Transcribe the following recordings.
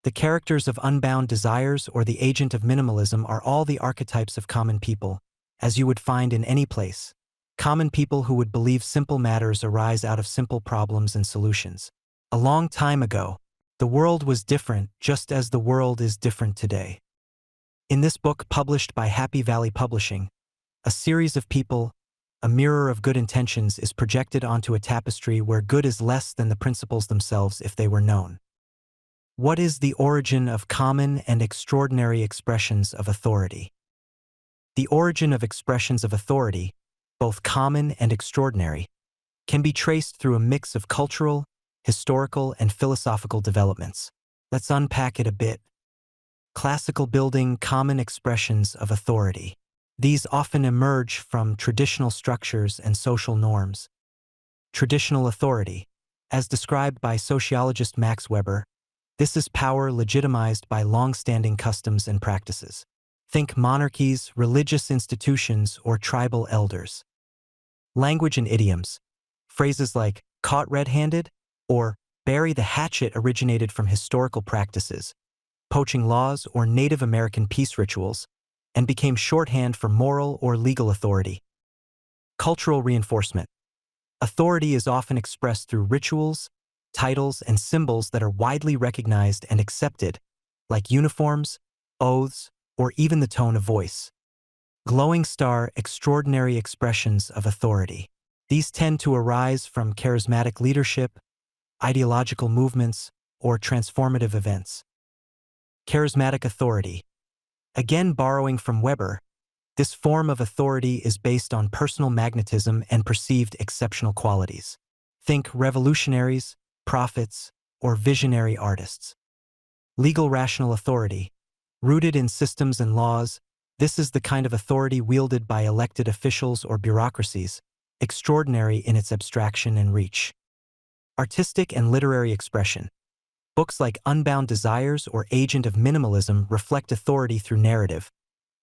The characters of Unbound Desires or the agent of minimalism are all the archetypes of common people, as you would find in any place. Common people who would believe simple matters arise out of simple problems and solutions. A long time ago, the world was different, just as the world is different today. In this book published by Happy Valley Publishing, a series of people, a mirror of good intentions, is projected onto a tapestry where good is less than the principles themselves if they were known. What is the origin of common and extraordinary expressions of authority? The origin of expressions of authority, both common and extraordinary, can be traced through a mix of cultural, historical, and philosophical developments. Let's unpack it a bit. Classical building common expressions of authority. These often emerge from traditional structures and social norms. Traditional authority, as described by sociologist Max Weber, this is power legitimized by long-standing customs and practices. Think monarchies, religious institutions, or tribal elders. Language and idioms. Phrases like "caught red-handed" or "bury the hatchet" originated from historical practices, poaching laws, or Native American peace rituals, and became shorthand for moral or legal authority. Cultural reinforcement. Authority is often expressed through rituals, titles, and symbols that are widely recognized and accepted, like uniforms, oaths, or even the tone of voice. Glowing star extraordinary expressions of authority. These tend to arise from charismatic leadership, ideological movements, or transformative events. Charismatic authority. Again, borrowing from Weber, this form of authority is based on personal magnetism and perceived exceptional qualities. Think revolutionaries, prophets, or visionary artists. Legal rational authority. Rooted in systems and laws, this is the kind of authority wielded by elected officials or bureaucracies, extraordinary in its abstraction and reach. Artistic and literary expression. Books like Unbound Desires or Agent of Minimalism reflect authority through narrative,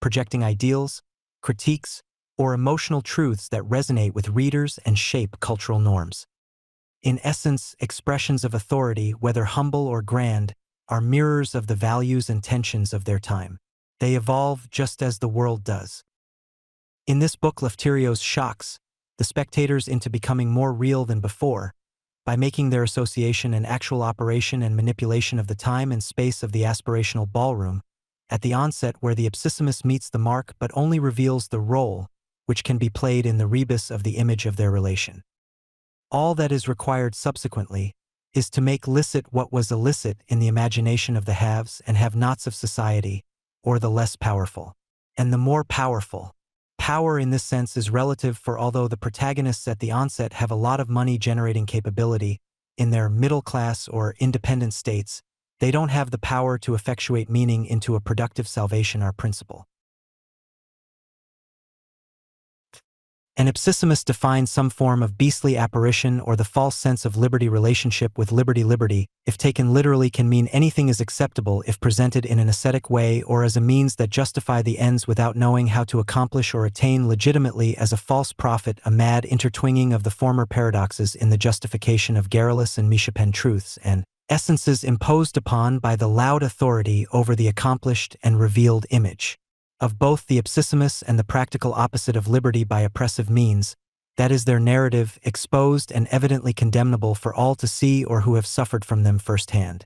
projecting ideals, critiques, or emotional truths that resonate with readers and shape cultural norms. In essence, expressions of authority, whether humble or grand, are mirrors of the values and tensions of their time. They evolve just as the world does. In this book, Lefterios shocks the spectators into becoming more real than before, by making their association an actual operation and manipulation of the time and space of the aspirational ballroom, at the onset where the ipsissimus meets the mark but only reveals the role which can be played in the rebus of the image of their relation. All that is required subsequently is to make licit what was illicit in the imagination of the haves and have-nots of society, or the less powerful, and the more powerful. Power in this sense is relative, for although the protagonists at the onset have a lot of money-generating capability in their middle-class or independent states, they don't have the power to effectuate meaning into a productive salvation or principle. An ipsissimus defines some form of beastly apparition or the false sense of liberty. Relationship with liberty. Liberty, if taken literally, can mean anything is acceptable if presented in an ascetic way or as a means that justify the ends without knowing how to accomplish or attain legitimately. As a false prophet, a mad intertwining of the former paradoxes in the justification of garrulous and mishapen truths and essences imposed upon by the loud authority over the accomplished and revealed image of both the ipsissimus and the practical opposite of liberty by oppressive means, that is their narrative, exposed and evidently condemnable for all to see or who have suffered from them firsthand.